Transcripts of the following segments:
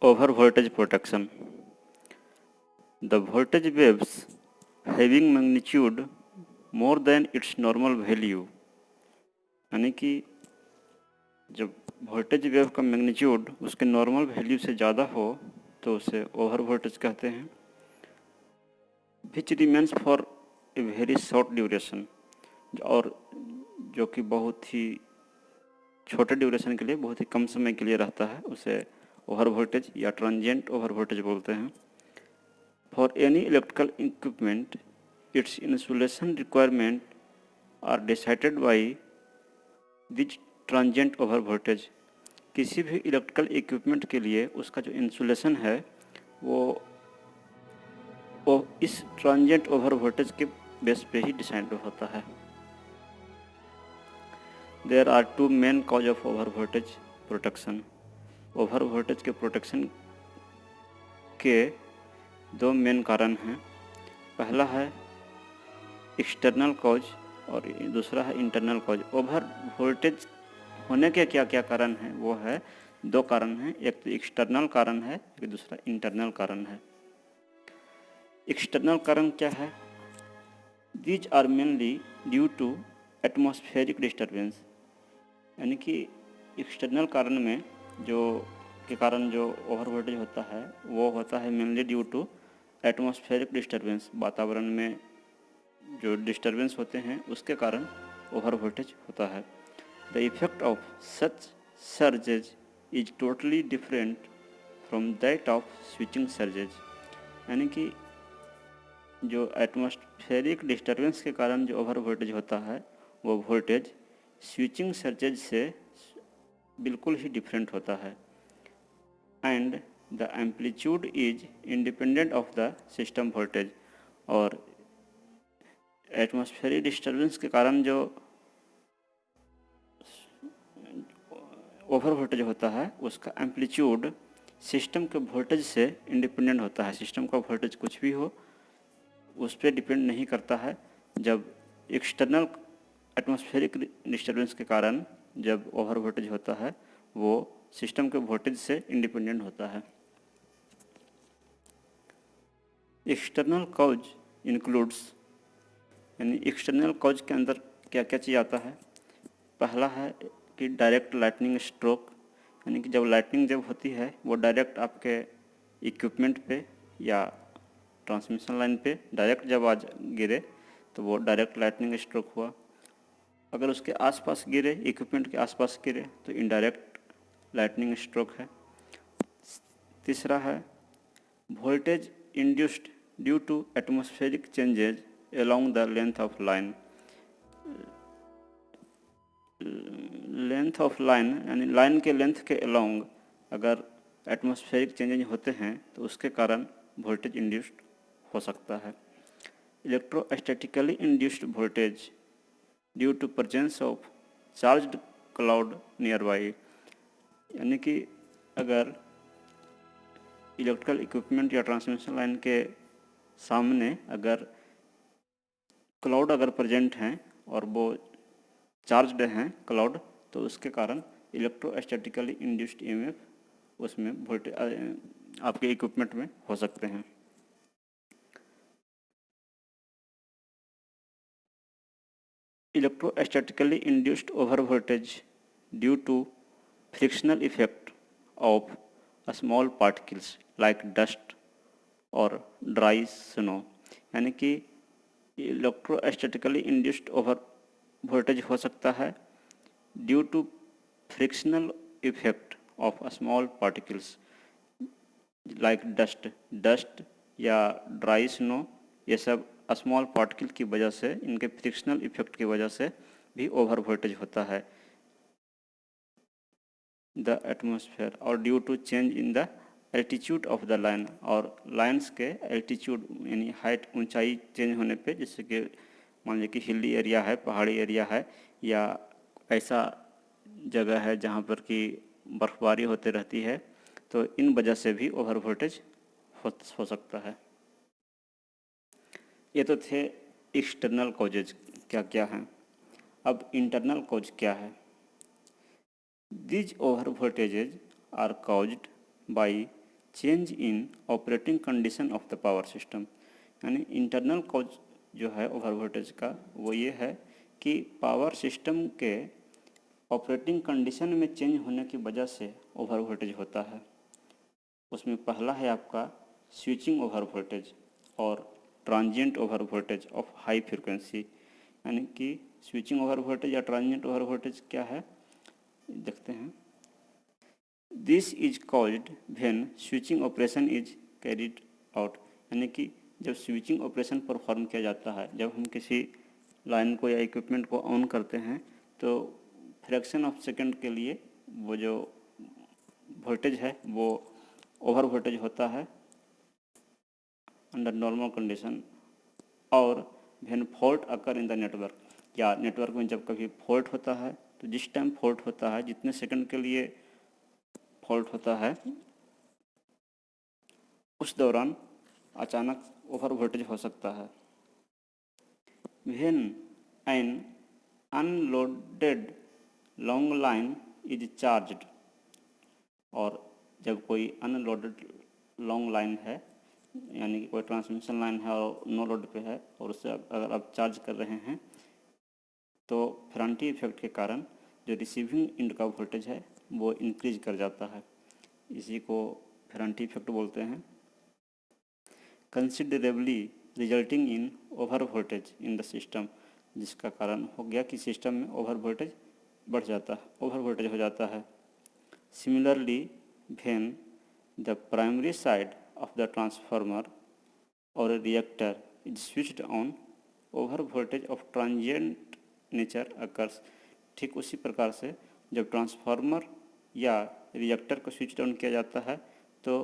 Over voltage protection. The voltage waves having magnitude more than its normal value, यानी कि जब voltage wave का magnitude उसके normal value से ज़्यादा हो तो उसे ओवर वोल्टेज कहते हैं। Which remains for a very short duration, और जो कि बहुत ही छोटे ड्यूरेशन के लिए, बहुत ही कम समय के लिए रहता है, उसे ओवर वोल्टेज या ट्रांजिएंट ओवर वोल्टेज बोलते हैं। For any electrical equipment its insulation requirement are decided by this transient over voltage. किसी भी इलेक्ट्रिकल इक्विपमेंट के लिए उसका जो इंसुलेशन है वो इस ट्रांजिएंट ओवर वोल्टेज के बेस पे ही डिसाइड होता है। There are two main cause of over voltage protection. Over voltage के प्रोटेक्शन के दो मेन कारण हैं। पहला है एक्सटर्नल कॉज और दूसरा है इंटरनल कॉज। ओवर वोल्टेज होने के क्या क्या कारण हैं, वो है दो कारण हैं, एक तो एक्सटर्नल कारण है, एक दूसरा इंटरनल कारण है। एक्सटर्नल कारण क्या है? These are mainly due to atmospheric disturbance, यानी कि एक्सटर्नल कारण में के कारण जो ओवर वोल्टेज होता है वो होता है mainly due to atmospheric disturbance. वातावरण में जो डिस्टर्बेंस होते हैं उसके कारण ओवर वोल्टेज होता है। The effect of such surges is totally different from that of switching surges, यानी कि जो एटमॉस्फेरिक डिस्टर्बेंस के कारण जो ओवर वोल्टेज होता है वो वोल्टेज स्विचिंग सर्जेज से बिल्कुल ही डिफरेंट होता है। And the amplitude is independent of the system voltage, और एटमॉस्फेरिक डिस्टर्बेंस के कारण जो ओवर वोल्टेज होता है उसका एम्पलीट्यूड सिस्टम के वोल्टेज से इंडिपेंडेंट होता है। सिस्टम का वोल्टेज कुछ भी हो उस पर डिपेंड नहीं करता है। जब एक्सटर्नल एटमॉस्फेरिक डिस्टर्बेंस के कारण जब ओवर वोल्टेज होता है वो सिस्टम के वोल्टेज से इंडिपेंडेंट होता है। एक्सटर्नल कॉज इंक्लूड्स, यानी एक्सटर्नल कॉज के अंदर क्या क्या चीज़ आता है। पहला है कि डायरेक्ट लाइटनिंग स्ट्रोक, यानी कि जब लाइटनिंग जब होती है वो डायरेक्ट आपके इक्विपमेंट पे या ट्रांसमिशन लाइन पे डायरेक्ट जब आज गिरे तो वो डायरेक्ट लाइटनिंग स्ट्रोक हुआ। अगर उसके आसपास गिरे, इक्विपमेंट के आसपास गिरे तो इनडायरेक्ट लाइटनिंग स्ट्रोक है। तीसरा है voltage induced due to atmospheric changes along the length of line. Length of line यानी लाइन के लेंथ के अलोंग अगर एटमॉस्फेरिक चेंजेज होते हैं तो उसके कारण वोल्टेज इंड्यूस्ड हो सकता है। Electrostatically induced voltage due to presence of charged cloud nearby, यानी कि अगर इलेक्ट्रिकल इक्विपमेंट या ट्रांसमिशन लाइन के सामने अगर क्लाउड अगर प्रेजेंट हैं और वो चार्ज्ड हैं क्लाउड, तो उसके कारण इलेक्ट्रोस्टैटिकली इंड्यूस्ड ईएमएफ उसमें वोल्टेज आपके इक्विपमेंट में हो सकते हैं। Electrostatically induced overvoltage due to frictional effect of small particles like dust or dry snow, यानी कि इलेक्ट्रोस्टैटिकली इंड्यूस्ड ओवर वोल्टेज हो सकता है due to frictional effect of small particles like dust या ड्राई स्नो, ये सब स्मॉल पार्टिकल की वजह से, इनके फ्रिक्शनल इफेक्ट की वजह से भी ओवर वोल्टेज होता है द एटमॉस्फेयर, और due to change in the altitude of the line, और लाइन्स के एल्टीट्यूड यानी हाइट ऊंचाई चेंज होने पे, जैसे कि मान लीजिए कि हिली एरिया है, पहाड़ी एरिया है, या ऐसा जगह है जहाँ पर कि बर्फबारी होते रहती है, तो इन वजह से भी ओवर वोल्टेज हो सकता है। ये तो थे एक्सटर्नल कॉजेज क्या क्या हैं। अब इंटरनल कॉज क्या है? These over voltages are caused by change in operating condition of the power system. यानी इंटरनल कॉज जो है ओवर वोल्टेज का वो ये है कि पावर सिस्टम के ऑपरेटिंग कंडीशन में चेंज होने की वजह से ओवर वोल्टेज होता है। उसमें पहला है आपका स्विचिंग ओवर वोल्टेज और transient over voltage of high frequency. यानी कि स्विचिंग ओवर वोल्टेज या ट्रांजिएंट ओवर वोल्टेज क्या है देखते हैं। This is called when switching operation is carried out. यानी कि जब स्विचिंग ऑपरेशन परफॉर्म किया जाता है, जब हम किसी लाइन को या इक्विपमेंट को ऑन करते हैं तो फ्रैक्शन ऑफ सेकंड के लिए वो जो वोल्टेज है वो ओवर वोल्टेज होता है अंडर नॉर्मल कंडीशन। और when fault occur in the network, या नेटवर्क में जब कभी फॉल्ट होता है तो जिस टाइम फॉल्ट होता है, जितने सेकंड के लिए फॉल्ट होता है, उस दौरान अचानक ओवर वोल्टेज हो सकता है। When an unloaded long line is charged, और जब कोई अनलोडेड लॉन्ग लाइन है यानी कि कोई ट्रांसमिशन लाइन है और नो लोड पे है और उससे अगर आप चार्ज कर रहे हैं तो फेरांटी इफेक्ट के कारण जो रिसीविंग एंड का वोल्टेज है वो इंक्रीज कर जाता है। इसी को फेरांटी इफेक्ट बोलते हैं। Considerably resulting in over voltage in the system, जिसका कारण हो गया कि सिस्टम में ओवर वोल्टेज बढ़ जाता है, ओवर वोल्टेज हो जाता है। Similarly when the primary side of the transformer or a reactor is switched on, over voltage of transient nature occurs। ठीक उसी प्रकार से जब ट्रांसफार्मर या रिएक्टर को स्विच ऑन किया जाता है तो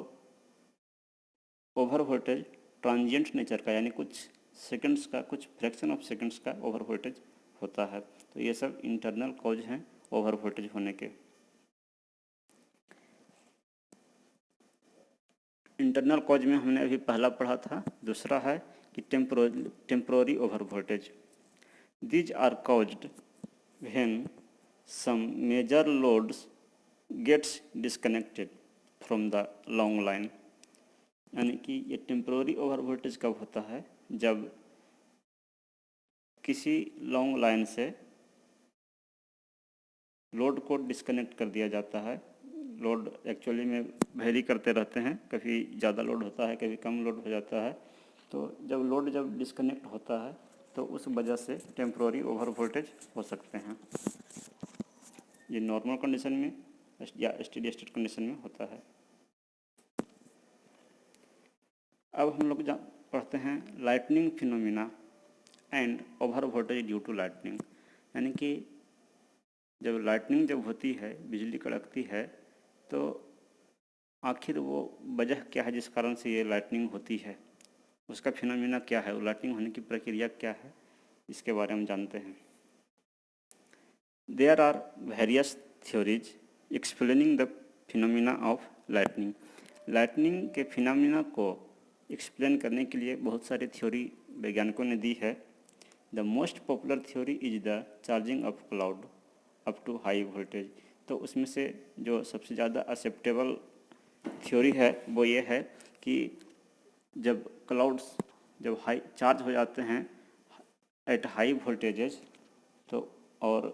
ओवर वोल्टेज ट्रांजिएंट नेचर का यानी कुछ सेकंड्स का, कुछ फ्रैक्शन ऑफ सेकंड्स का ओवर वोल्टेज होता है। तो ये सब इंटरनल कॉज हैं ओवर वोल्टेज होने के। इंटरनल कॉज में हमने अभी पहला पढ़ा था। दूसरा है कि temporary over voltage. These are caused when some major loads gets disconnected from the long line. यानी कि ये टेम्पोररी ओवर वोल्टेज कब होता है, जब किसी लॉन्ग लाइन से लोड को डिस्कनेक्ट कर दिया जाता है। लोड एक्चुअली में वेरी करते रहते हैं, कभी ज़्यादा लोड होता है, कभी कम लोड हो जाता है। तो जब लोड डिस्कनेक्ट होता है तो उस वजह से टेम्पोररी ओवर वोल्टेज हो सकते हैं। ये नॉर्मल कंडीशन में या स्टेडी स्टेट कंडीशन में होता है। अब हम लोग पढ़ते हैं lightning phenomena and over voltage due to lightning. यानी कि जब लाइटनिंग जब होती है, बिजली कड़कती है, तो आखिर वो वजह क्या है जिस कारण से ये लाइटनिंग होती है, उसका फिनोमिना क्या है, वो लाइटनिंग होने की प्रक्रिया क्या है, इसके बारे में जानते हैं। There are various theories explaining the phenomena of lightning. Lightning के फिनोमिना को एक्सप्लेन करने के लिए बहुत सारी थ्योरी वैज्ञानिकों ने दी है। The most popular theory is the charging of cloud up to high voltage. तो उसमें से जो सबसे ज़्यादा एक्सेप्टेबल थ्योरी है वो ये है कि जब क्लाउड्स जब हाई चार्ज हो जाते हैं एट हाई वोल्टेजेस, तो और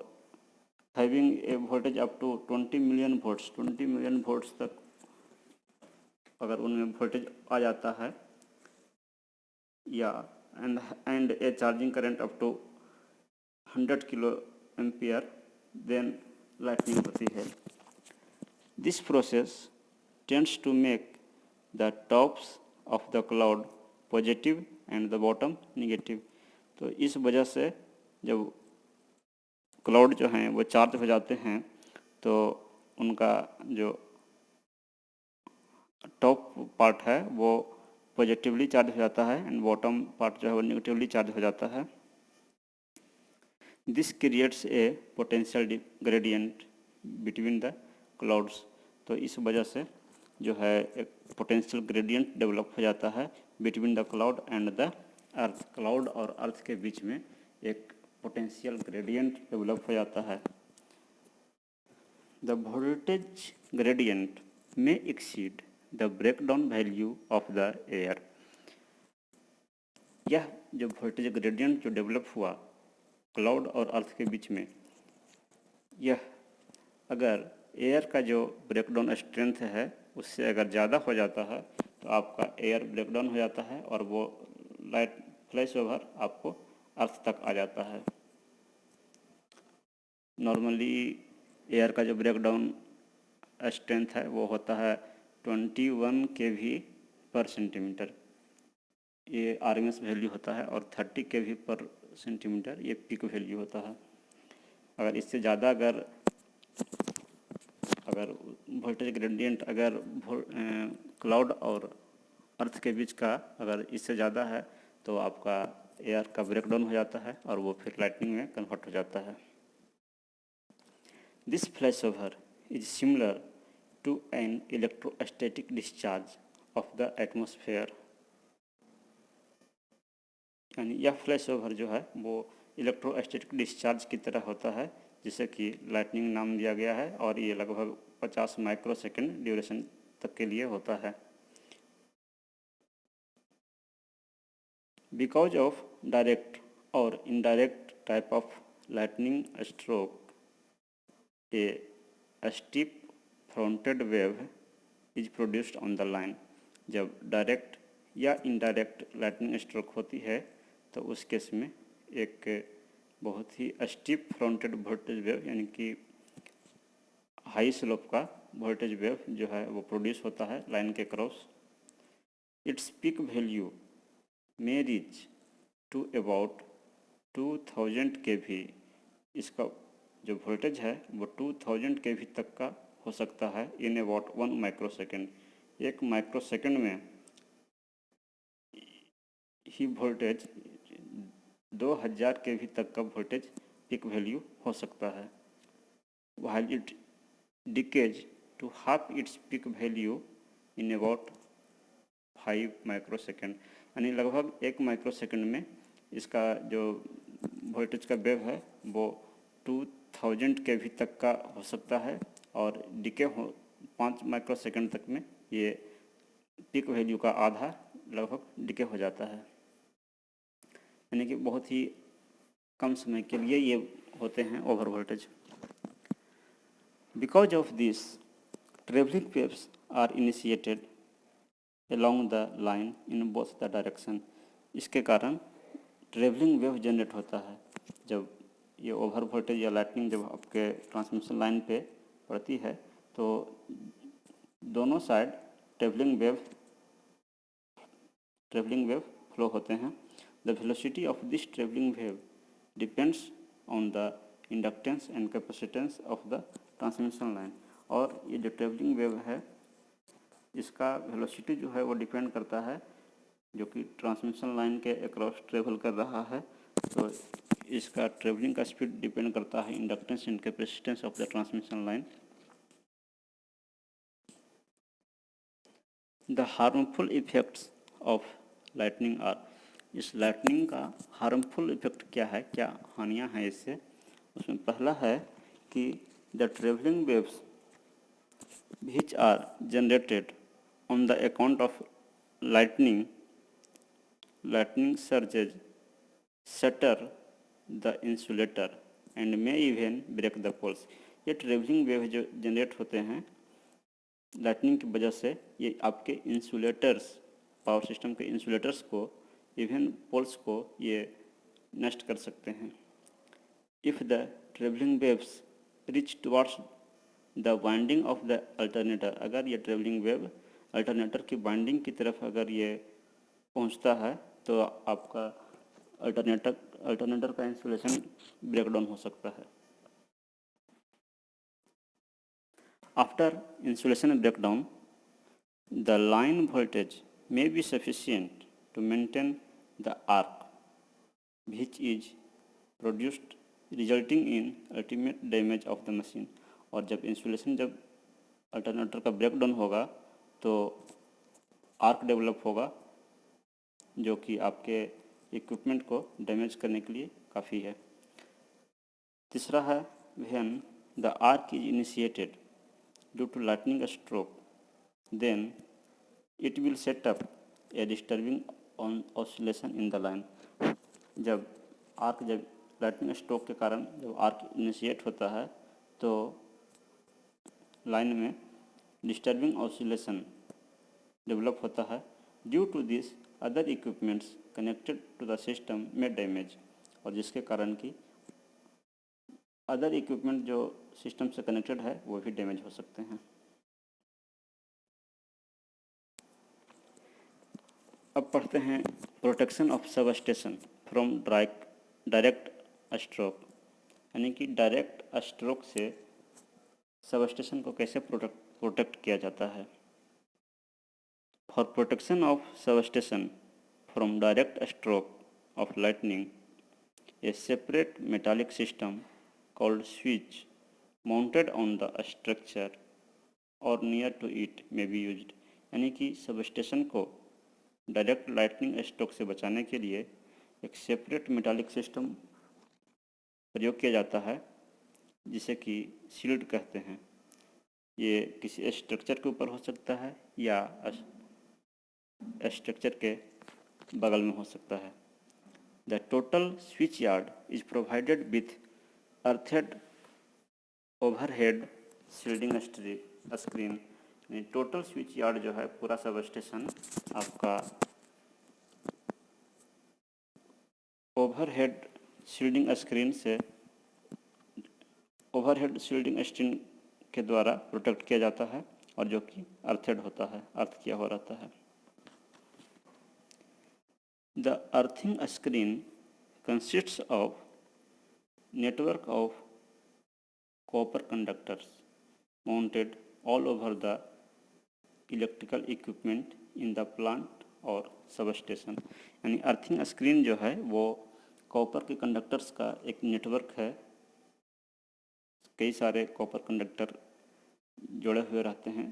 having a voltage up to 20 million volts, 20 million volts तक अगर उनमें वोल्टेज आ जाता है, या and a charging current up to 100 kilo ampere, then lightning होती है। This process tends to make the tops of the cloud positive and the bottom negative. तो इस वजह से जब क्लाउड जो हैं वो चार्ज हो जाते हैं तो उनका जो टॉप पार्ट है वो पॉजिटिवली चार्ज हो जाता है एंड बॉटम पार्ट जो है वो नेगेटिवली चार्ज हो जाता है। This creates A potential gradient between the clouds. तो इस वजह से जो है एक पोटेंशियल ग्रेडियंट डेवलप हो जाता है between the cloud and the earth. Cloud और अर्थ के बीच में एक पोटेंशियल ग्रेडियंट डेवलप हो जाता है। द वोल्टेज ग्रेडियंट में exceed the breakdown value of the air. यह जो वोल्टेज ग्रेडियंट जो डेवलप हुआ क्लाउड और अर्थ के बीच में, यह अगर एयर का जो ब्रेकडाउन स्ट्रेंथ है उससे अगर ज़्यादा हो जाता है तो आपका एयर ब्रेकडाउन हो जाता है और वो लाइट फ्लैश ओवर आपको अर्थ तक आ जाता है। नॉर्मली एयर का जो ब्रेकडाउन स्ट्रेंथ है वो होता है 21 kV पर सेंटीमीटर, ये RMS वैल्यू होता है, और 30 kV पर सेंटीमीटर ये पीक वैल्यू होता है। अगर इससे ज़्यादा अगर वोल्टेज ग्रेडियंट अगर क्लाउड और अर्थ के बीच का अगर इससे ज़्यादा है तो आपका एयर का ब्रेकडाउन हो जाता है और वो फिर लाइटनिंग में कन्वर्ट हो जाता है। This flash over is similar to an electrostatic discharge of the atmosphere. यानी यह फ्लैश ओवर जो है वो इलेक्ट्रोस्टैटिक डिस्चार्ज की तरह होता है, जिसे कि लाइटनिंग नाम दिया गया है, और ये लगभग 50 माइक्रोसेकंड ड्यूरेशन तक के लिए होता है। बिकॉज ऑफ डायरेक्ट और indirect type of lightning stroke, a steep fronted wave is produced on the line. जब डायरेक्ट या इनडायरेक्ट लाइटनिंग स्ट्रोक होती है तो उस केस में एक बहुत ही स्टीप फ्रंटेड वोल्टेज वेव यानी कि हाई स्लोप का वोल्टेज वेव जो है वो प्रोड्यूस होता है लाइन के cross. Its peak value may reach to about 2000 kV। इसका जो वोल्टेज है वो 2000 kV तक का हो सकता है इन अबाउट 1 माइक्रोसेकेंड। 1 माइक्रोसेकेंड में ही वोल्टेज 2000 kV तक का वोल्टेज पीक वैल्यू हो सकता है। while it decays to half its peak value in about 5 microsecond. यानी लगभग 1 माइक्रोसेकेंड में इसका जो वोल्टेज का वेव है वो 2000 kV तक का हो सकता है, और डिके हो 5 माइक्रोसेकेंड तक में ये पीक वैल्यू का आधा लगभग डिके हो जाता है। यानी कि बहुत ही कम समय के लिए ये होते हैं over voltage. Because of this travelling waves are initiated along the line in both the direction। इसके कारण ट्रेवलिंग वेव जनरेट होता है। जब ये ओवर वोल्टेज या लाइटनिंग जब आपके ट्रांसमिशन लाइन पे पड़ती है तो दोनों साइड ट्रेवलिंग वेव फ्लो होते हैं। The velocity of this travelling wave depends on the inductance and capacitance of the transmission line. और ये जो ट्रेवलिंग वेव है इसका वेलोसिटी जो है वो डिपेंड करता है जो कि ट्रांसमिशन लाइन के अक्रॉस ट्रेवल कर रहा है, तो इसका ट्रेवलिंग का स्पीड डिपेंड करता है inductance and capacitance of the transmission line. The harmful effects of lightning are. इस लाइटनिंग का हार्मफुल इफेक्ट क्या है, क्या हानियाँ हैं इससे। उसमें पहला है कि the travelling waves which are generated on the account of lightning surges shatter the insulator and may even break the poles। ये ट्रेवलिंग वेव जो जनरेट होते हैं लाइटनिंग की वजह से ये आपके इंसुलेटर्स, पावर सिस्टम के इंसुलेटर्स को, इवन पोल्स को ये नष्ट कर सकते हैं। If the travelling waves rich towards the winding of the alternator, अगर ये ट्रेवलिंग वेव अल्टरनेटर की वाइंडिंग की तरफ अगर ये पहुंचता है तो आपका अल्टरनेटर का इंसुलेशन ब्रेकडाउन हो सकता है। After insulation breakdown the line voltage may be sufficient to maintain the arc which is produced resulting in ultimate damage of the machine. और जब इंसुलेशन जब अल्टरनेटर का ब्रेकडाउन होगा तो आर्क डेवलप होगा जो कि आपके इक्विपमेंट को डैमेज करने के लिए काफ़ी है। तीसरा है when the arc is initiated due to lightning stroke then it will set up a disturbing on oscillation in the line. जब लाइटनिंग स्ट्रोक के कारण जब आर्क इनिशिएट होता है तो लाइन में डिस्टर्बिंग ऑसिलेशन डेवलप होता है। Due to this other equipments connected to the system में डैमेज, और जिसके कारण कि अदर इक्विपमेंट जो सिस्टम से कनेक्टेड है वो भी डैमेज हो सकते हैं। अब पढ़ते हैं protection of sub station from direct stroke, यानी कि डायरेक्ट स्ट्रोक से सब स्टेशन को कैसे प्रोटेक्ट किया जाता है। For protection of sub station from direct stroke of lightning, A separate metallic system called switch mounted on the structure or near to it may be used। यानी कि sub station को direct lightning stroke से बचाने के लिए एक separate metallic system प्रयोग किया जाता है जिसे कि शील्ड कहते हैं। ये किसी स्ट्रक्चर के ऊपर हो सकता है या स्ट्रक्चर के बगल में हो सकता है। The total switchyard is provided with earthed overhead shielding screen. Total switchyard जो है पूरा सब स्टेशन आपका ओवरहेड शील्डिंग स्क्रीन के द्वारा प्रोटेक्ट किया जाता है और जो कि अर्थेड होता है, अर्थ किया हो रहता है। The earthing screen consists of network of copper conductors mounted all over the electrical equipment in the plant और सबस्टेशन। यानी अर्थिंग स्क्रीन जो है वो कॉपर के कंडक्टर्स का एक नेटवर्क है। कई सारे कॉपर कंडक्टर जुड़े हुए रहते हैं।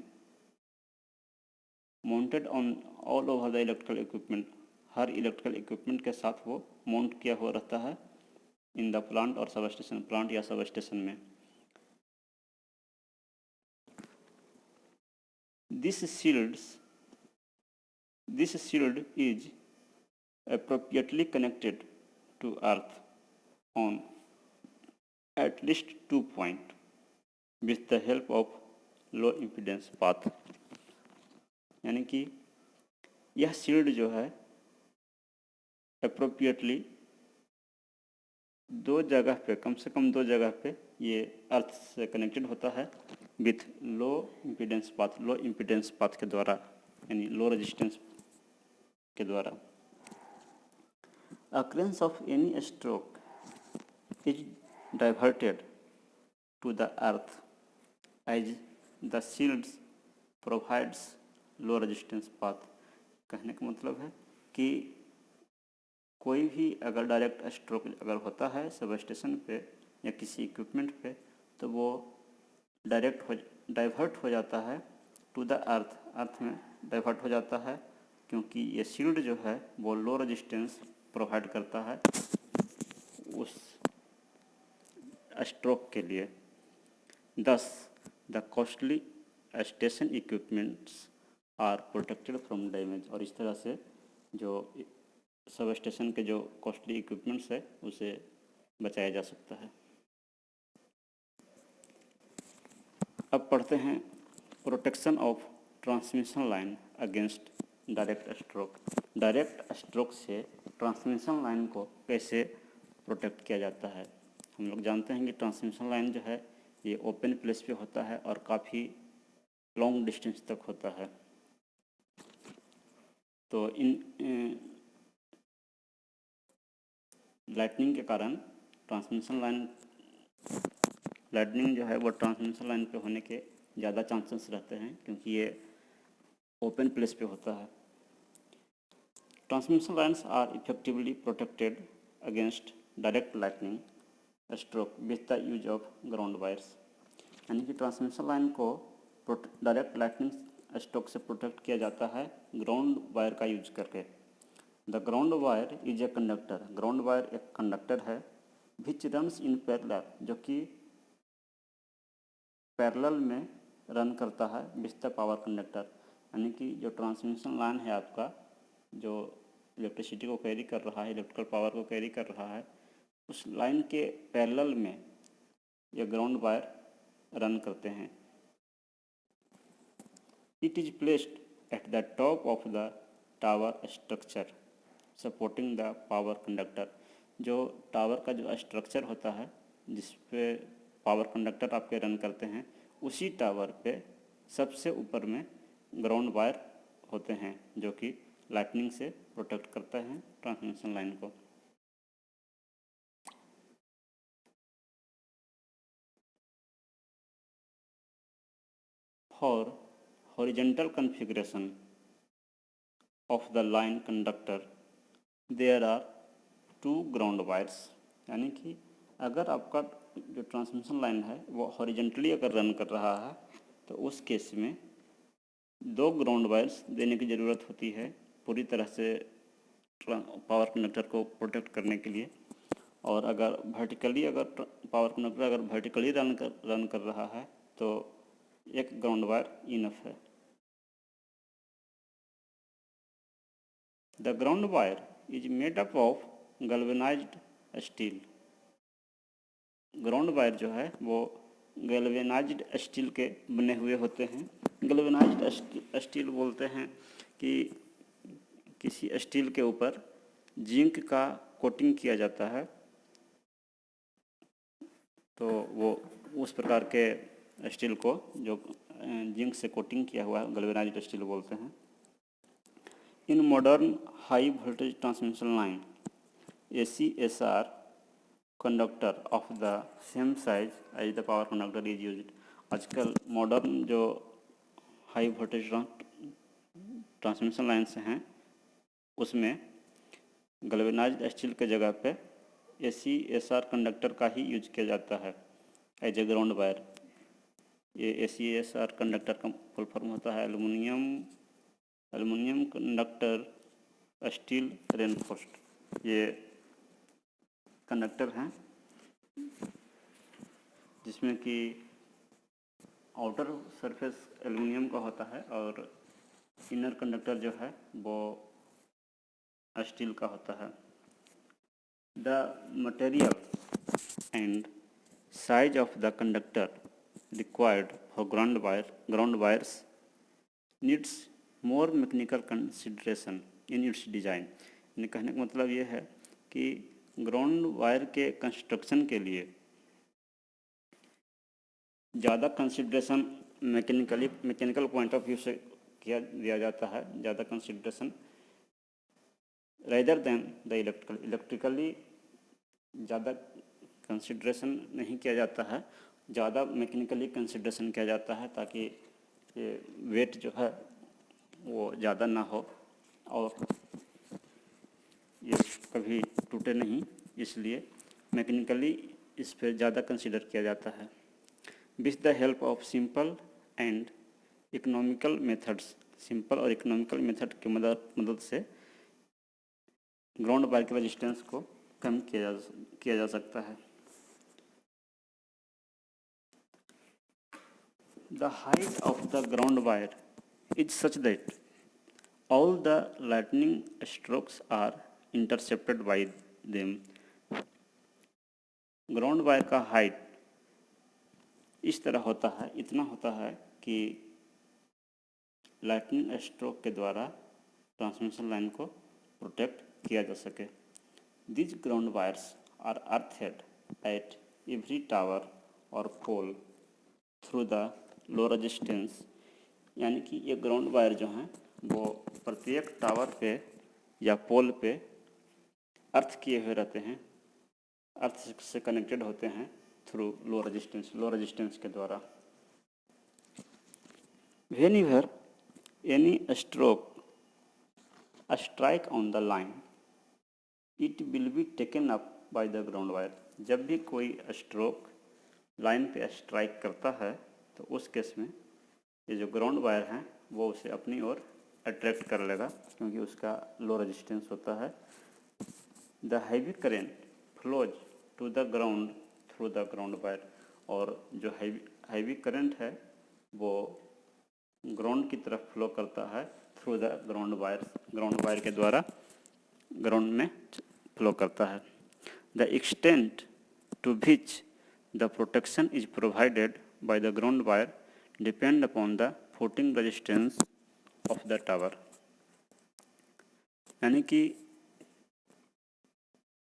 Mounted on all over the electrical equipment, her electrical equipment के साथ वो माउंट किया हुआ रहता है इन द प्लांट और सब स्टेशन, प्लांट या सब स्टेशन में। This shield is appropriately connected to earth on at least 2 points with the help of low impedance path। यानी कि यह शील्ड जो है अप्रोप्रिएटली दो जगह पे, कम से कम दो जगह पे ये अर्थ से कनेक्टेड होता है विथ लो इम्पीडेंस पाथ के द्वारा, यानी लो रेजिस्टेंस के द्वारा। Occurrence of any stroke is diverted to the earth as the shields provides low resistance path। कहने का मतलब है कि कोई भी अगर डायरेक्ट स्ट्रोक अगर होता है सब स्टेशन पे या किसी इक्विपमेंट पे तो वो डाइवर्ट हो जाता है टू द अर्थ में डाइवर्ट हो जाता है, क्योंकि ये शील्ड जो है वो लो रेजिस्टेंस प्रोवाइड करता है उस स्ट्रोक के लिए। Thus the costly station equipments are protected from damage. और इस तरह से जो सब स्टेशन के जो कॉस्टली इक्विपमेंट्स है उसे बचाया जा सकता है। अब पढ़ते हैं protection of transmission line against direct stroke. Direct stroke से ट्रांसमिशन लाइन को कैसे प्रोटेक्ट किया जाता है। हम लोग जानते हैं कि ट्रांसमिशन लाइन जो है ये ओपन प्लेस पे होता है और काफ़ी लॉन्ग डिस्टेंस तक होता है। तो इन लाइटनिंग के कारण लाइटनिंग जो है वो ट्रांसमिशन लाइन पे होने के ज़्यादा चांसेस रहते हैं, क्योंकि ये ओपन प्लेस पे होता है। Transmission lines are effectively protected against direct lightning stroke with the use of ground wires. यानी कि ट्रांसमिशन लाइन को डायरेक्ट लाइटनिंग स्ट्रोक से प्रोटेक्ट किया जाता है ग्राउंड वायर का यूज करके। The ground wire is a conductor. Ground wire एक कंडक्टर है विच रन्स इन पैरेलल, जो कि पैरेलल में रन करता है विथ द पावर कंडक्टर। यानी कि जो ट्रांसमिशन लाइन है आपका, जो इलेक्ट्रिसिटी को कैरी कर रहा है, इलेक्ट्रिकल पावर को कैरी कर रहा है, उस लाइन के पैरेलल में ये ग्राउंड वायर रन करते हैं। It is placed at the top of the tower structure supporting the power conductor. जो टावर का जो स्ट्रक्चर होता है जिस पे पावर कंडक्टर आपके रन करते हैं, उसी टावर पे सबसे ऊपर में ग्राउंड वायर होते हैं जो कि लाइटनिंग से प्रोटेक्ट करता है ट्रांसमिशन लाइन को। For horizontal configuration of the line conductor there are 2 ground wires. यानी कि अगर आपका जो ट्रांसमिशन लाइन है वो हॉरिजेंटली अगर रन कर रहा है तो उस केस में 2 ग्राउंड वायर्स देने की ज़रूरत होती है पूरी तरह से पावर कंडक्टर को प्रोटेक्ट करने के लिए। और अगर वर्टिकली अगर पावर कंडक्टर अगर वर्टिकली रन कर रहा है तो 1 ग्राउंड वायर इनफ है। The ground wire is made up of galvanised steel. Ground wire जो है वो गैल्वेनाइज्ड स्टील के बने हुए होते हैं। गैल्वेनाइज्ड स्टील बोलते हैं कि किसी स्टील के ऊपर जिंक का कोटिंग किया जाता है, तो वो उस प्रकार के स्टील को जो जिंक से कोटिंग किया हुआ है गैल्वेनाइज्ड स्टील बोलते हैं। In modern high voltage transmission line ACSR conductor of the same size as the power conductor is used. आजकल मॉडर्न जो हाई वोल्टेज ट्रांसमिशन लाइन्स हैं उसमें गैल्वेनाइज्ड स्टील के जगह पे ACSR कंडक्टर का ही यूज किया जाता है एज ए ग्राउंड वायर। ये ACSR कंडक्टर का फुल फॉर्म होता है एल्युमिनियम कंडक्टर स्टील रेनफोर्स्ड। ये कंडक्टर हैं जिसमें कि आउटर सरफेस एल्युमिनियम का होता है और इनर कंडक्टर जो है वो स्टील का होता है। The material and size of the conductor required for ground wires needs more mechanical consideration in its design. यानी कहने का मतलब ये है कि ग्राउंड वायर के कंस्ट्रक्शन के लिए ज़्यादा consideration mechanical point of view से दिया जाता है, ज़्यादा consideration rather than the electrically ज़्यादा कंसिडरेशन नहीं किया जाता है, ज़्यादा मैकेनिकली कंसिडरेशन किया जाता है ताकि ये वेट जो है वो ज़्यादा ना हो और ये कभी टूटे नहीं, इसलिए मैकेनिकली इस पर ज़्यादा कंसिडर किया जाता है। With the help of simple and economical methods, simple और इकोनॉमिकल मेथड की मदद से ग्राउंड वायर के रेजिस्टेंस को कम किया जा सकता है। The height of the ground wire is such that all the lightning strokes are intercepted by them। Ground wire का हाइट इस तरह होता है, इतना होता है कि लाइटनिंग स्ट्रोक के द्वारा ट्रांसमिशन लाइन को प्रोटेक्ट किया जा सके। These ground wires are earthed at every tower or pole through the low resistance। यानी कि ये ग्राउंड वायर जो हैं वो प्रत्येक टावर पे या पोल पे अर्थ किए हुए रहते हैं, अर्थ से कनेक्टेड होते हैं थ्रू लो रेजिस्टेंस के द्वारा। Whenever any stroke strike on the line, it will be taken up by the ground wire। जब भी कोई स्ट्रोक लाइन पे स्ट्राइक करता है तो उस केस में ये जो ग्राउंड वायर हैं वो उसे अपनी ओर अट्रैक्ट कर लेगा क्योंकि उसका लो रेजिस्टेंस होता है। The heavy current flows to the ground through the ground wire. और जो हैवी करंट है वो ग्राउंड की तरफ फ्लो करता है थ्रू द ग्राउंड वायर के द्वारा ग्राउंड में फ्लो करता है। The extent to which the protection is provided by the ground wire depend upon the footing resistance of the tower. यानी कि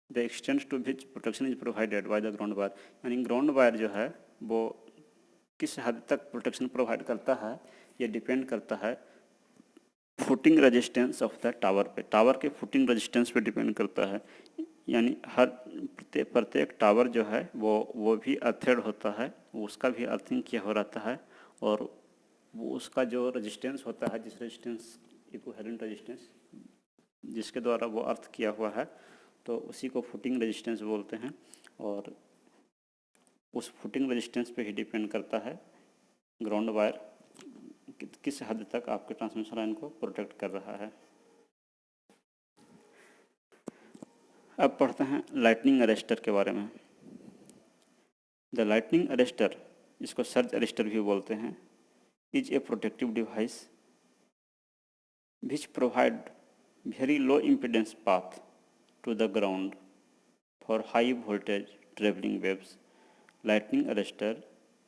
the extent to which protection is provided by the ground wire, यानी ground wire जो है वो किस हद तक protection provide करता है ये डिपेंड करता है footing resistance of the tower पे, टावर के फुटिंग रेजिस्टेंस पे डिपेंड करता है। यानी हर प्रत्येक टावर जो है वो भी अर्थेड होता है, उसका भी अर्थिंग किया हो रहता है, और वो उसका जो रेजिस्टेंस होता है, जिस रेजिस्टेंस इक्विवेलेंट रेजिस्टेंस जिसके द्वारा वो अर्थ किया हुआ है, तो उसी को फुटिंग रेजिस्टेंस बोलते हैं। और उस फुटिंग रेजिस्टेंस पे ही डिपेंड करता है ग्राउंड वायर किस हद तक आपके ट्रांसमिशन लाइन को प्रोटेक्ट कर रहा है। अब पढ़ते हैं लाइटनिंग अरेस्टर के बारे में। द लाइटनिंग अरेस्टर, इसको सर्ज अरेस्टर भी बोलते हैं, is a protective device which provide very low impedance path to the ground for high voltage travelling waves. Lightning arrester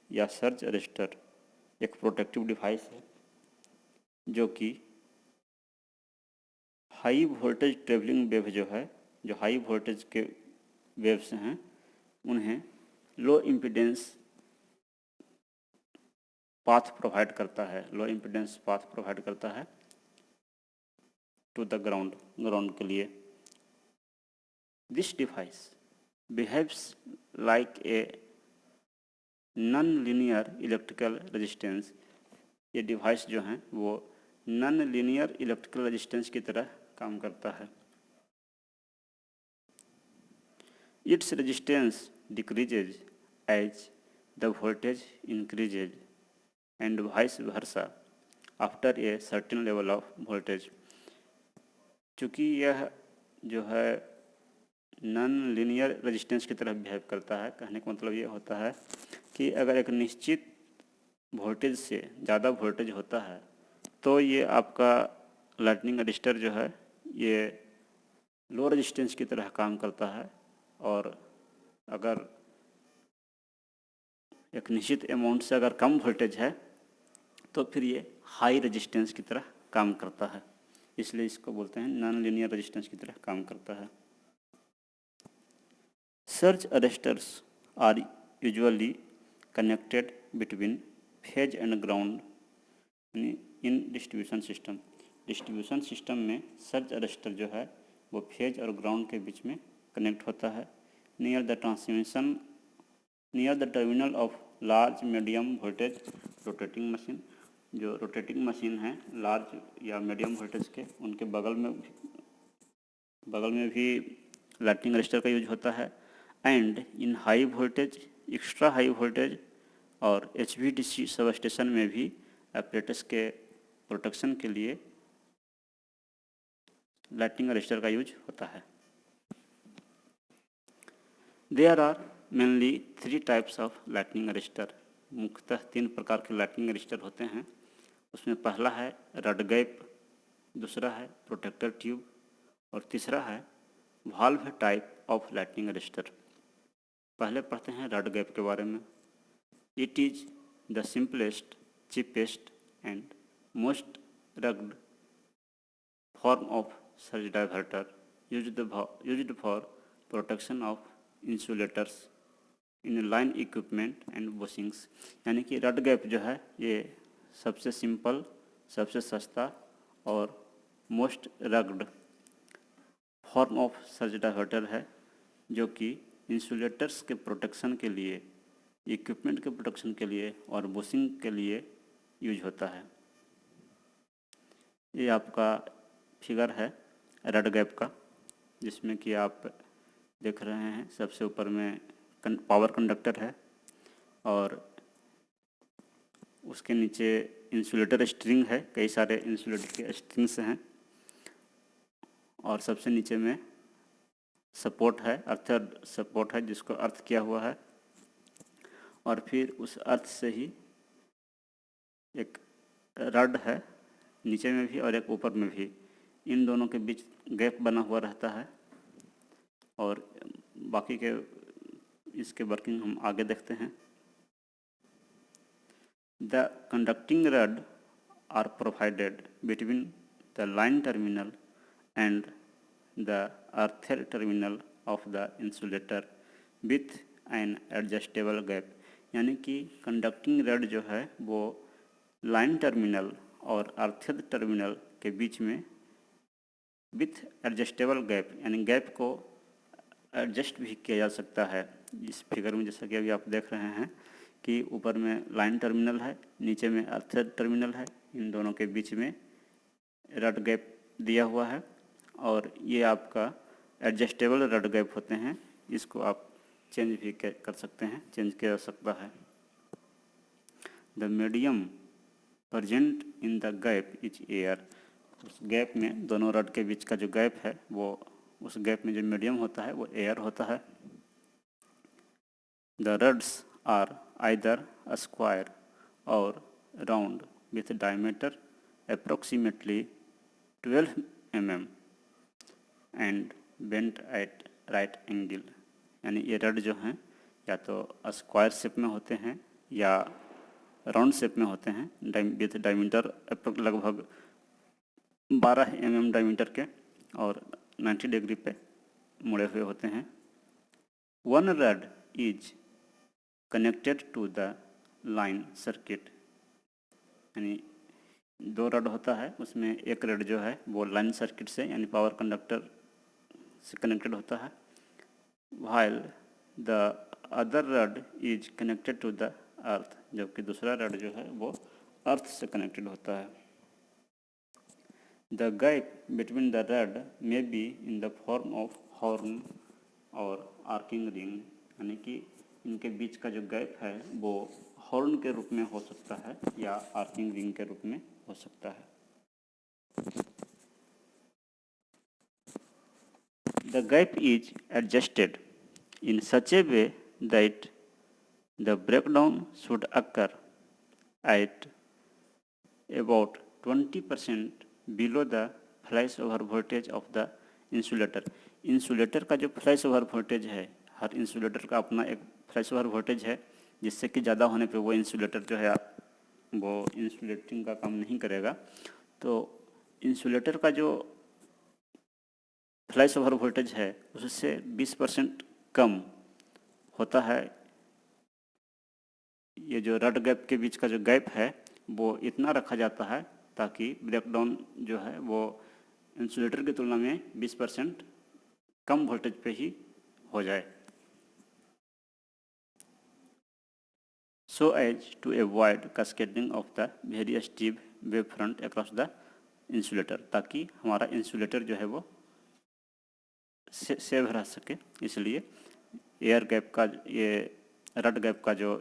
या सर्ज अरेस्टर एक प्रोटेक्टिव डिवाइस है जो कि हाई वोल्टेज ट्रेवलिंग वेव जो है, जो हाई वोल्टेज के वेव्स हैं, उन्हें लो इम्पीडेंस पाथ प्रोवाइड करता है, लो इम्पीडेंस पाथ प्रोवाइड करता है टू द ग्राउंड के लिए। This device behaves like a non linear electrical resistance. ये डिवाइस जो हैं वो नॉन लीनियर इलेक्ट्रिकल रेजिस्टेंस की तरह काम करता है। Its resistance decreases as the voltage increases and vice versa after a certain level of voltage. चूँकि यह जो है नॉन लीनियर रेजिस्टेंस की तरह बिहेव करता है, कहने का मतलब ये होता है कि अगर एक निश्चित वोल्टेज से ज़्यादा वोल्टेज होता है तो ये आपका लाइटनिंग अरेस्टर जो है ये लो रेजिस्टेंस की तरह काम करता है, और अगर एक निश्चित अमाउंट से अगर कम वोल्टेज है तो फिर ये हाई रेजिस्टेंस की तरह काम करता है, इसलिए इसको बोलते हैं नॉन लीनियर रेजिस्टेंस की तरह काम करता है। Surge arresters are usually connected between phase and ground in distribution system. Distribution system में सर्ज अरेस्टर जो है वो फेज और ग्राउंड के बीच में कनेक्ट होता है। Near the terminal of large medium voltage rotating machine, जो रोटेटिंग मशीन है लार्ज या मीडियम वोल्टेज के, उनके बगल में भी लाइटनिंग अरेस्टर का यूज होता है। And in high voltage, extra high voltage और HVDC सब स्टेशन में भी ऑपरेटर्स के प्रोटेक्शन के लिए लाइटनिंग अरेस्टर का यूज होता है। There are mainly 3 types of lightning arrester. मुख्यतः 3 प्रकार के लाइटनिंग अरेस्टर होते हैं। उसमें पहला है रड गैप, दूसरा है प्रोटेक्टर ट्यूब, और तीसरा है valve type of lightning arrester. पहले पढ़ते हैं रड गैप के बारे में। It is the simplest, cheapest and most rugged form of surge diverter used for protection of insulators in line equipment and bushings. यानी कि रड गैप जो है ये सबसे सिंपल, सबसे सस्ता और most rugged form of surge diverter है, जो कि इंसुलेटर्स के प्रोटेक्शन के लिए, इक्विपमेंट के प्रोटेक्शन के लिए और बुशिंग के लिए यूज होता है। ये आपका फिगर है रड गैप का, जिसमें कि आप देख रहे हैं सबसे ऊपर में पावर कंडक्टर है और उसके नीचे इंसुलेटर स्ट्रिंग है, कई सारे इंसुलेटर के स्ट्रिंग्स हैं, और सबसे नीचे में सपोर्ट है, अर्थर सपोर्ट है जिसको अर्थ किया हुआ है, और फिर उस अर्थ से ही एक रड है नीचे में भी और एक ऊपर में भी, इन दोनों के बीच गैप बना हुआ रहता है। और बाकी के इसके वर्किंग हम आगे देखते हैं। The conducting rod are provided between the line terminal and the earth terminal of the insulator with an adjustable gap. यानी कि कंडक्टिंग रड जो है वो लाइन टर्मिनल और अर्थर टर्मिनल के बीच में विथ एडजस्टेबल गैप, यानी गैप को एडजस्ट भी किया जा सकता है। इस फिगर में जैसा कि अभी आप देख रहे हैं कि ऊपर में लाइन टर्मिनल है, नीचे में अर्थर टर्मिनल है, इन दोनों के बीच में रड गैप दिया हुआ है और ये आपका एडजस्टेबल रड गैप होते हैं। इसको आप चेंज भी कर सकते हैं, चेंज किया जा सकता है। The medium present in the gap is air. उस गैप में, दोनों रड के बीच का जो गैप है वो, उस गैप में जो मीडियम होता है वो एयर होता है। The rods are either square और round with diameter approximately 12 mm and bent at right angle. यानी ये रड जो हैं या तो स्क्वायर शेप में होते हैं या राउंड शेप में होते हैं, विथ डायमीटर लगभग 12 mm डायमीटर के और 90 डिग्री पे मुड़े हुए होते हैं। One rod is connected to the line circuit. यानी दो रड होता है, उसमें एक रड जो है वो लाइन सर्किट से यानी पावर कंडक्टर से कनेक्टेड होता है, while the other rod is connected to the earth। जबकि दूसरा रड जो है वो अर्थ से कनेक्टेड होता है। The gap between the rod may be in the form of horn और arcing ring। यानी कि इनके बीच का जो गैप है वो हॉर्न के रूप में हो सकता है या आर्किंग रिंग के रूप में हो सकता है। The gap is adjusted in such a way that the breakdown should occur at about 20% below the flashover voltage of the insulator। Insulator का जो फ्लैश ओवर वोल्टेज है, हर इंसुलेटर का अपना एक फ्लैश ओवर वोल्टेज है, जिससे कि ज़्यादा होने पे वो इंसुलेटर जो है वो इंसुलेटिंग का काम नहीं करेगा। तो इंसुलेटर का जो फ्लैश ओवर वोल्टेज है उससे 20% कम होता है। ये जो रड गैप के बीच का जो गैप है वो इतना रखा जाता है ताकि ब्रेकडाउन जो है वो इंसुलेटर की तुलना में 20% कम वोल्टेज पे ही हो जाए। So as to avoid cascading of the very steep wave front across the insulator, ताकि हमारा इंसुलेटर जो है वो सेव रह सके। इसलिए एयर गैप का, ये रड गैप का जो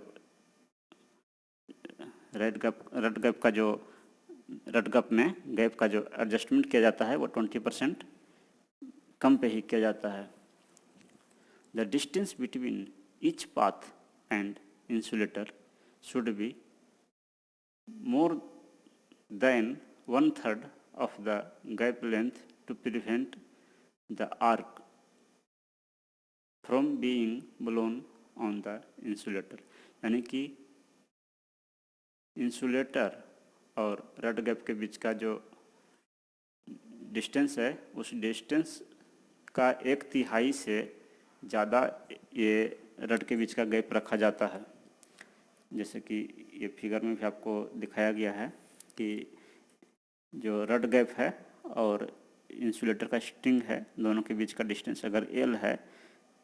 रड गैप में गैप का जो एडजस्टमेंट किया जाता है वो 20% कम पे ही किया जाता है। The distance between each path and insulator should be more than 1/3 of the gap length to prevent the arc from being blown on the insulator. यानी कि इंसुलेटर और रड गैप के बीच का जो डिस्टेंस है उस डिस्टेंस का 1/3 से ज़्यादा ये रड के बीच का गैप रखा जाता है। जैसे कि ये फिगर में भी आपको दिखाया गया है कि जो रड गैप है और इंसुलेटर का स्ट्रिंग है, दोनों के बीच का डिस्टेंस अगर L है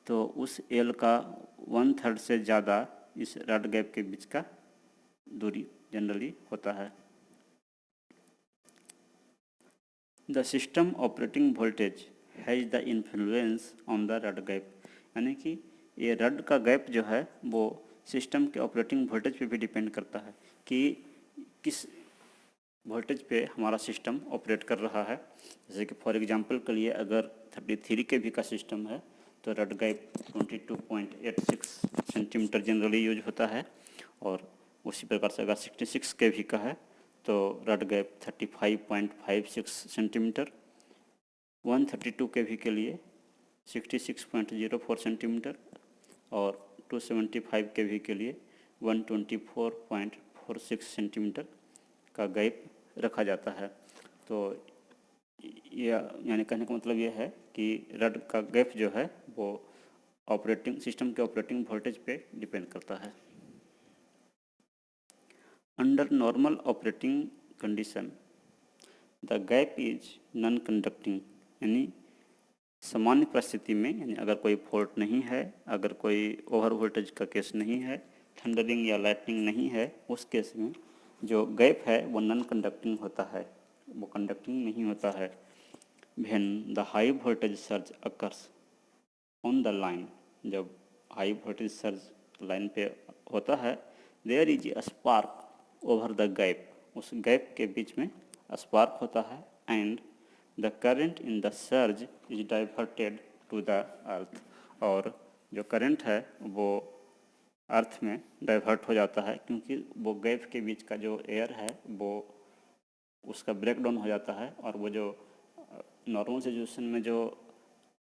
तो उस L का 1/3 से ज़्यादा इस रड गैप के बीच का दूरी जनरली होता है। The system operating voltage has the influence on the rod gap. यानी कि ये रड का गैप जो है वो सिस्टम के ऑपरेटिंग वोल्टेज पे भी डिपेंड करता है कि किस वोल्टेज पे हमारा सिस्टम ऑपरेट कर रहा है। जैसे कि फॉर एग्जांपल के लिए अगर 33 kV का सिस्टम है तो rod gap 22.86 centimetre generally use होता है, और उसी प्रकार से अगर 66 kV का है तो रड गैप 35.56 सेंटीमीटर, 132 kV के लिए 66.04 सेंटीमीटर और 275 kV के लिए 124.46 सेंटीमीटर का गैप रखा जाता है। तो यानी कहने का मतलब ये है कि रड का गैप जो है वो ऑपरेटिंग सिस्टम के ऑपरेटिंग वोल्टेज पे डिपेंड करता है। Under normal operating condition the gap is non conducting, यानी सामान्य परिस्थिति में, यानी अगर कोई फॉल्ट नहीं है, अगर कोई ओवर वोल्टेज का केस नहीं है, थंडरिंग या लाइटनिंग नहीं है, उस केस में जो गैप है वो नॉन कंडक्टिंग होता है, वो कंडक्टिंग नहीं होता है। When the high voltage surge occurs on the line, जब हाई वोल्टेज सर्ज लाइन पे होता है, there is a spark over the gap, उस गैप के बीच में स्पार्क होता है, and the current in the surge is diverted to the earth, और जो करंट है वो अर्थ में डाइवर्ट हो जाता है, क्योंकि वो गैप के बीच का जो एयर है वो उसका ब्रेक डाउन हो जाता है, और वो जो नॉर्मल सिचुएशन में जो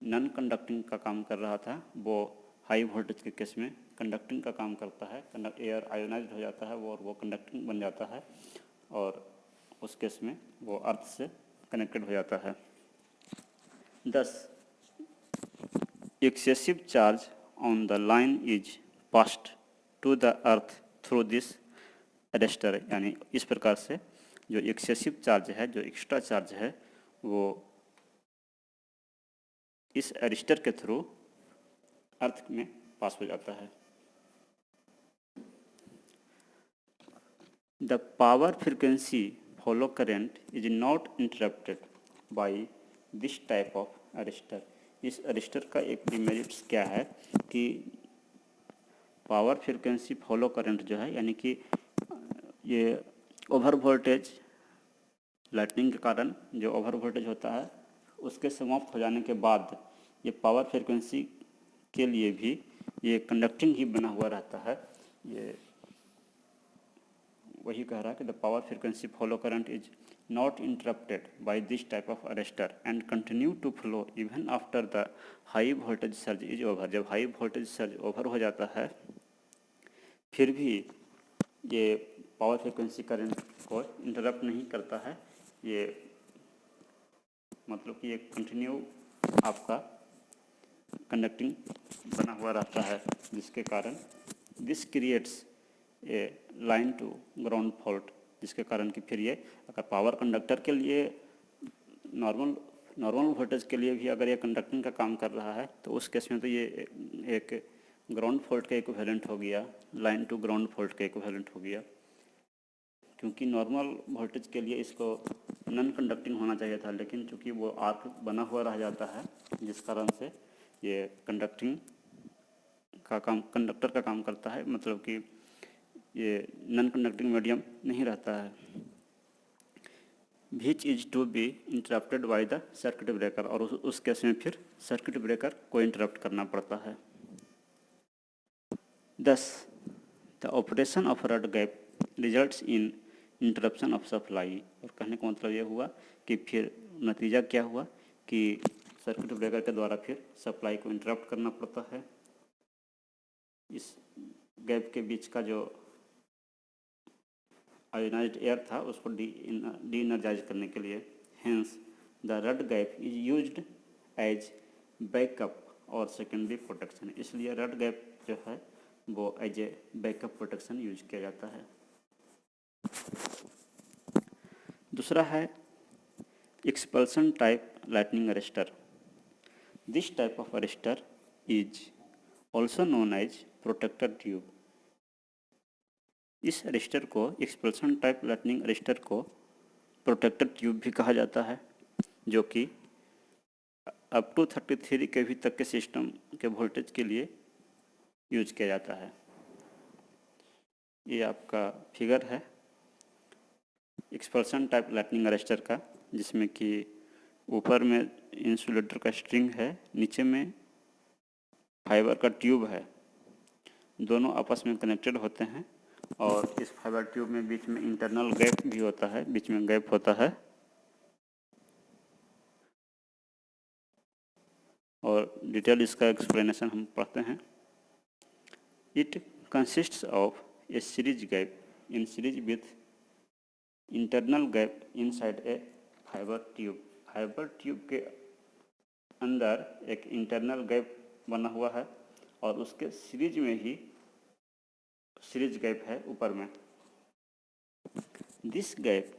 नॉन कंडक्टिंग का काम कर रहा था वो हाई वोल्टेज के केस में कंडक्टिंग का काम करता है, एयर आयोनाइज्ड हो जाता है वो कंडक्टिंग बन जाता है, और उस केस में वो अर्थ से कनेक्टेड हो जाता है। 10 excessive charge on the line is passed to the earth through this arrester, यानी इस प्रकार से जो एक्सेसिव चार्ज है, जो एक्स्ट्रा चार्ज है, वो इस अरेस्टर के थ्रू अर्थ में पास हो जाता है। The power frequency follow current is not interrupted by this type of arrester. इस अरेस्टर का एक डिमेरिट्स क्या है कि पावर फ्रीक्वेंसी फॉलो करंट जो है, यानी कि ये ओवर वोल्टेज लाइटनिंग के कारण जो ओवर वोल्टेज होता है उसके समाप्त हो जाने के बाद ये पावर फ्रीक्वेंसी के लिए भी ये कंडक्टिंग ही बना हुआ रहता है। ये वही कह रहा है कि the power frequency follow current is not interrupted by this type of arrester and continue to flow even after the high voltage surge is over. जब हाई वोल्टेज सर्ज ओवर हो जाता है फिर भी ये पावर फ्रीक्वेंसी करंट को interrupt नहीं करता है, ये मतलब कि ये कंटिन्यू आपका कंडक्टिंग बना हुआ रहता है, जिसके कारण this creates a line to ground fault, जिसके कारण कि फिर ये अगर पावर कंडक्टर के लिए नॉर्मल वोल्टेज के लिए भी अगर ये कंडक्टिंग का काम कर रहा है तो उस केस में तो ये एक ग्राउंड फॉल्ट का इक्विवेलेंट हो गया, लाइन टू ग्राउंड फॉल्ट का इक्विवेलेंट हो गया, क्योंकि नॉर्मल वोल्टेज के लिए इसको नॉन कंडक्टिंग होना चाहिए था, लेकिन चूँकि वो आर्क बना हुआ रह जाता है जिस कारण से ये कंडक्टिंग का काम कंडक्टर का काम करता है, मतलब कि ये नॉन कंडक्टिंग मीडियम नहीं रहता है। Which is to be interrupted by the circuit breaker, और उस केस में फिर सर्किट ब्रेकर को इंटरप्ट करना पड़ता है। 10 the operation of rod gap results in interruption of supply, और कहने का मतलब ये हुआ कि फिर नतीजा क्या हुआ कि सर्किट ब्रेकर के द्वारा फिर सप्लाई को इंटरप्ट करना पड़ता है। इस गैप के बीच का जो आयोनाइज्ड एयर था उसको डी इनर्जाइज करने के लिए, hence the rod gap is used as backup और सेकेंडरी प्रोटेक्शन, इसलिए रड गैप जो है वो as a backup protection use किया जाता है। दूसरा है expulsion type lightning arrester. This type of arrester is also known as protector tube. इस अरेस्टर को, एक्सपल्सन टाइप लाइटनिंग अरेस्टर को प्रोटेक्टर ट्यूब भी कहा जाता है, जो कि अप टू 33 kV तक के सिस्टम के वोल्टेज के लिए यूज किया जाता है। ये आपका फिगर है एक्सपल्सन टाइप लाइटनिंग अरेस्टर का, जिसमें कि ऊपर में इंसुलेटर का स्ट्रिंग है, नीचे में फाइबर का ट्यूब है, दोनों आपस में कनेक्टेड होते हैं और इस फाइबर ट्यूब में बीच में इंटरनल गैप भी होता है, बीच में गैप होता है। और डिटेल इसका एक्सप्लेनेशन हम पढ़ते हैं। It consists of A series gap in series with internal gap inside a fibre tube. Fibre tube के अंदर एक इंटरनल गैप बना हुआ है और उसके सीरीज में ही सीरीज गैप है ऊपर में। This gap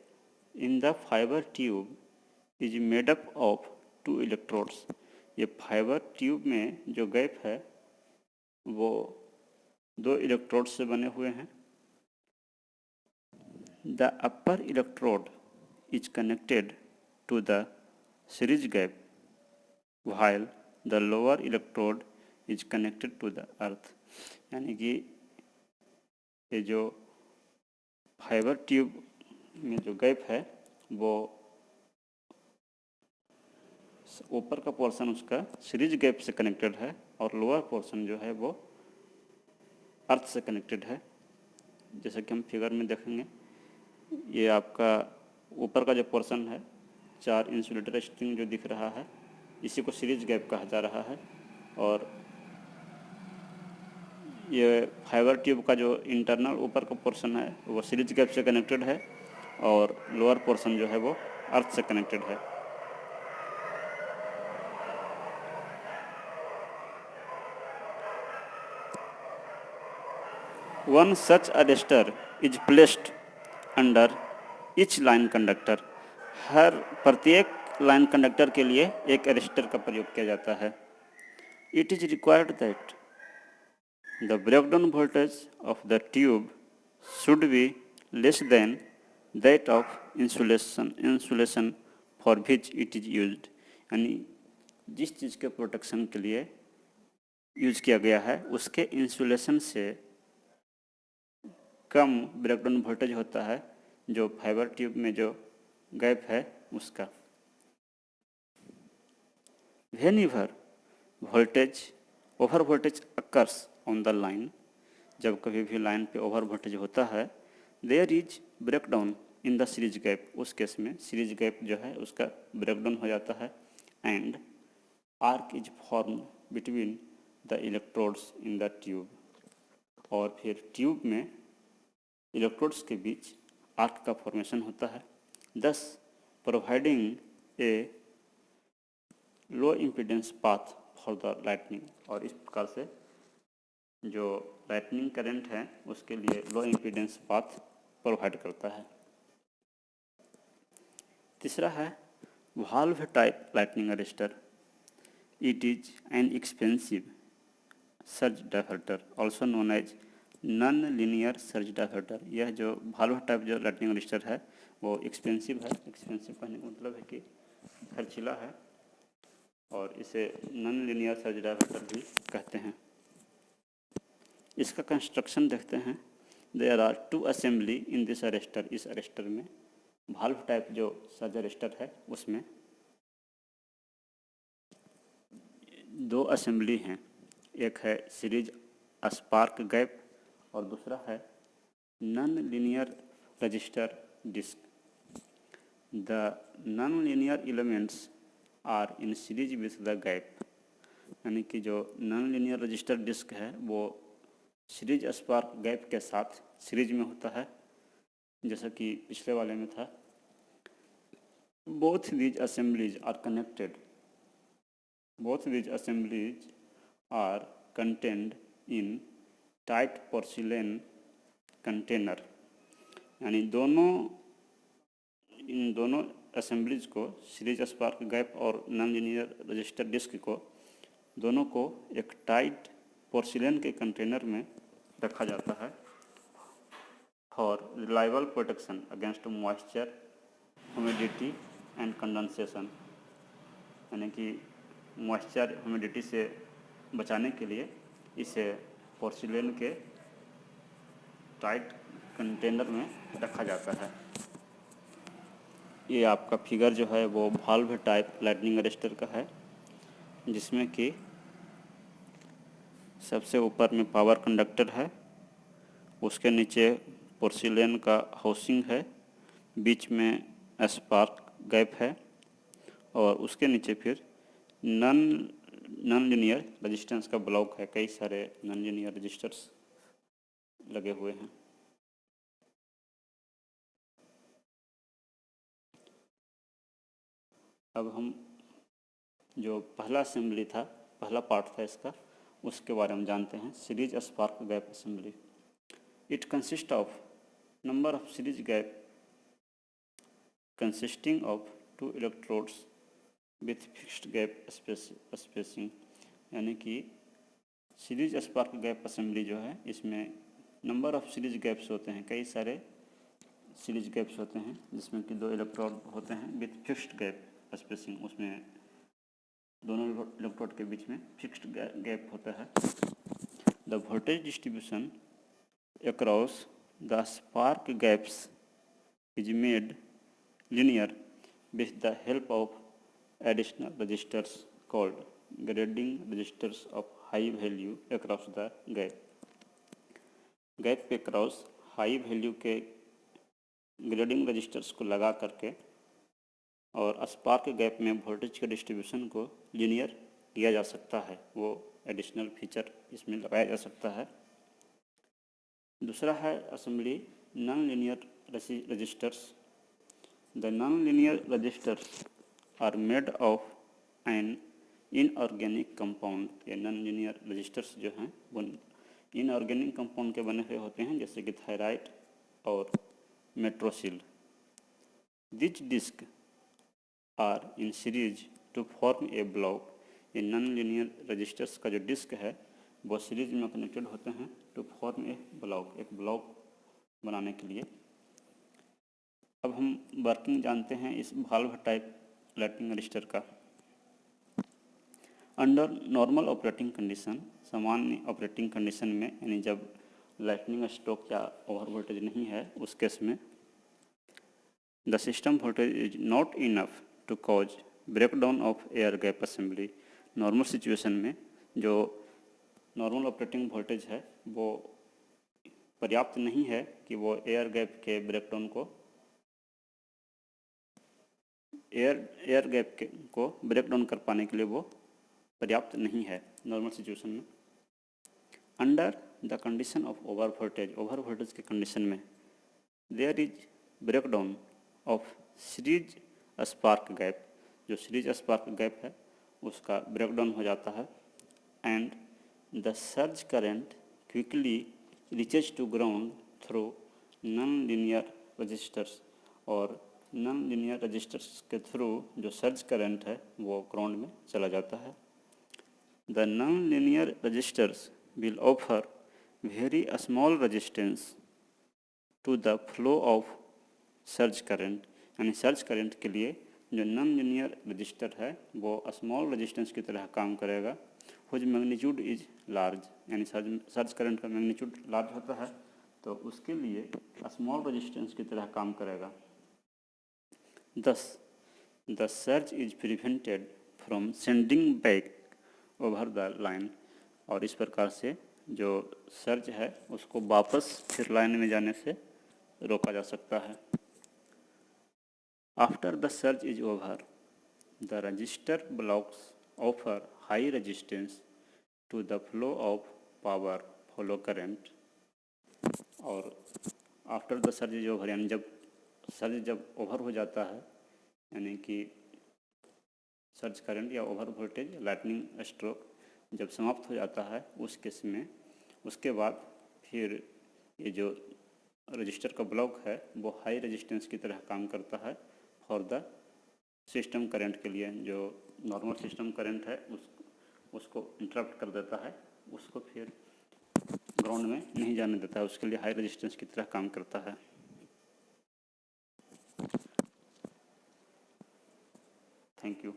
in the fibre tube is made up of 2 electrodes. ये फाइबर ट्यूब में जो गैप है वो 2 इलेक्ट्रोड से बने हुए हैं। The upper electrode is connected to the series gap while the lower electrode is connected to the earth। यानी कि ये जो फाइबर ट्यूब में जो गैप है वो ऊपर का पोर्शन उसका सीरीज गैप से कनेक्टेड है और लोअर पोर्शन जो है वो अर्थ से कनेक्टेड है। जैसे कि हम फिगर में देखेंगे, ये आपका ऊपर का जो पोर्शन है 4 इंसुलेटर स्ट्रिंग जो दिख रहा है, इसी को सीरीज गैप कहा जा रहा है। और ये फाइबर ट्यूब का जो इंटरनल ऊपर का पोर्शन है वो सीरीज गैप से कनेक्टेड है और लोअर पोर्शन जो है वो अर्थ से कनेक्टेड है। One such arrester is placed under each line conductor. हर प्रत्येक लाइन कंडक्टर के लिए एक अरेस्टर का प्रयोग किया जाता है। It is required that the breakdown voltage of the tube should be less than that of insulation for which it is used. यानी जिस चीज़ के प्रोटेक्शन के लिए यूज किया गया है उसके इंसुलेशन से कम ब्रेकडाउन वोल्टेज होता है जो फाइबर ट्यूब में जो गैप है उसका। Whenever over voltage occurs on the line, जब कभी भी लाइन पे ओवर वोल्टेज होता है, there is breakdown in the series gap. उस केस में सीरीज गैप जो है उसका ब्रेकडाउन हो जाता है and arc is form between the electrodes in the tube. और फिर ट्यूब में इलेक्ट्रोड्स के बीच आर्क का फॉर्मेशन होता है, दस providing A low impedance path for the lightning. और इस प्रकार से जो लाइटनिंग करंट है उसके लिए लो इम्पीडेंस पाथ प्रोवाइड करता है। तीसरा है valve type lightning arrester. It is an expensive surge diverter also known as non linear surge diverter. यह जो वाल्व टाइप जो लाइटनिंग अरेस्टर है वो एक्सपेंसिव है। एक्सपेंसिव कहने का मतलब है कि खर्चीला है और इसे नॉन लीनियर सर्ज डायवर्टर भी कहते हैं। इसका कंस्ट्रक्शन देखते हैं। There are 2 assembly in this arrester. इस अरेस्टर में वाल्व टाइप जो सर्ज अरेस्टर है उसमें 2 असेंबली हैं। एक है सीरीज स्पार्क गैप और दूसरा है non linear register disc. The non linear elements are in series with the gap. यानी कि जो नॉन लीनियर रजिस्टर डिस्क है वो सीरीज स्पार्क गैप के साथ सीरीज में होता है, जैसा कि पिछले वाले में था। Both these assemblies are connected. Both these assemblies are contained in tight porcelain container. यानी इन दोनों असेंबलीज को, सीरीज स्पार्क गैप और नॉन लीनियर रजिस्टर डिस्क को, दोनों को एक टाइट पोर्सिलेन के कंटेनर में रखा जाता है for reliable protection against moisture, humidity and condensation. यानी कि मॉइस्चर ह्यूमिडिटी से बचाने के लिए इसे पोर्सिलेन के टाइट कंटेनर में रखा जाता है। ये आपका फिगर जो है वो वाल्व टाइप लाइटनिंग अरेस्टर का है, जिसमें कि सबसे ऊपर में पावर कंडक्टर है उसके नीचे पोर्सिलेन का हाउसिंग है, बीच में स्पार्क गैप है और उसके नीचे फिर नॉन लीनियर रेजिस्टेंस का ब्लॉक है। कई सारे नॉन लीनियर रजिस्टर्स लगे हुए हैं। अब हम जो पहला असेंबली था, पहला पार्ट था इसका, उसके बारे में जानते हैं। Series spark gap assembly. It consist of number of series gap consisting of 2 electrodes with fixed gap spacing. यानी कि सीरीज स्पार्क गैप असेंबली जो है, इसमें नंबर ऑफ सीरीज गैप्स होते हैं, कई सारे सीरीज गैप्स होते हैं जिसमें कि 2 इलेक्ट्रोड होते हैं विथ फिक्स्ड गैप स्पेसिंग। उसमें दोनों इलेक्ट्रोड के बीच में फिक्स्ड गैप होता है। The voltage distribution across the spark gaps is made linear with the help of additional registers called grading registers of high value across the gap। Gap पे cross high value के grading registers को लगा करके और spark gap में voltage के distribution को linear किया जा सकता है। वो एडिशनल फीचर इसमें लगाया जा सकता है। दूसरा है assembly non linear registers. The non-linear registers are made of an inorganic compound। ये non-linear registers जो हैं वो inorganic compound के बने हुए होते हैं, जैसे कि थायराइड और मेट्रोसिल। These discs are in series to form a block। ये non-linear registers का जो डिस्क है वो सीरीज में कनेक्टेड होते हैं टू फॉर्म ए ब्लॉक, एक ब्लॉक बनाने के लिए। अब हम वर्किंग जानते हैं इस वाल्व टाइप लाइटनिंग रजिस्टर का। अंडर नॉर्मल ऑपरेटिंग कंडीशन, सामान्य ऑपरेटिंग कंडीशन में, यानी जब लाइटनिंग स्ट्रोक या ओवर वोल्टेज नहीं है, उस केस में the system voltage is not enough to cause breakdown of air gap assembly. Normal situation में जो नॉर्मल ऑपरेटिंग वोल्टेज है वो पर्याप्त नहीं है कि वो एयर गैप के ब्रेकडाउन को एयर गैप को ब्रेक डाउन कर पाने के लिए वो पर्याप्त नहीं है नॉर्मल सिचुएशन में। Under the condition of over voltage के कंडीशन में there is break down of series spark gap. जो सीरीज स्पार्क गैप है उसका ब्रेक डाउन हो जाता है। And the surge current quickly reaches to ground through non linear registers. और non linear registers के थ्रू जो सर्ज करंट है वो ग्राउंड में चला जाता है। The non linear registers will offer very small resistance to the flow of surge current. यानी सर्ज करंट के लिए जो नॉन लीनियर रजिस्टर है वो स्मॉल रेजिस्टेंस की तरह काम करेगा। हुज मैग्नीट्यूड इज लार्ज, यानी सर्ज करंट का मैग्नीट्यूड लार्ज होता है तो उसके लिए स्मॉल रेजिस्टेंस की तरह काम करेगा। Thus, the surge is prevented from sending back over the line। और इस प्रकार से जो सर्ज है उसको वापस फिर लाइन में जाने से रोका जा सकता है। After the surge is over, the resistor blocks offer high resistance to the flow of power follow current। और after the surge is over, यानी जब ओवर हो जाता है, यानी कि सर्ज करंट या ओवर वोल्टेज लाइटनिंग स्ट्रोक जब समाप्त हो जाता है उस केस में उसके बाद फिर ये जो रजिस्टर का ब्लॉक है वो हाई रेजिस्टेंस की तरह काम करता है फॉर द सिस्टम करंट के लिए। जो नॉर्मल सिस्टम करंट है उसको इंटरप्ट कर देता है, उसको फिर ग्राउंड में नहीं जाने देता है, उसके लिए हाई रेजिस्टेंस की तरह काम करता है। Thank you.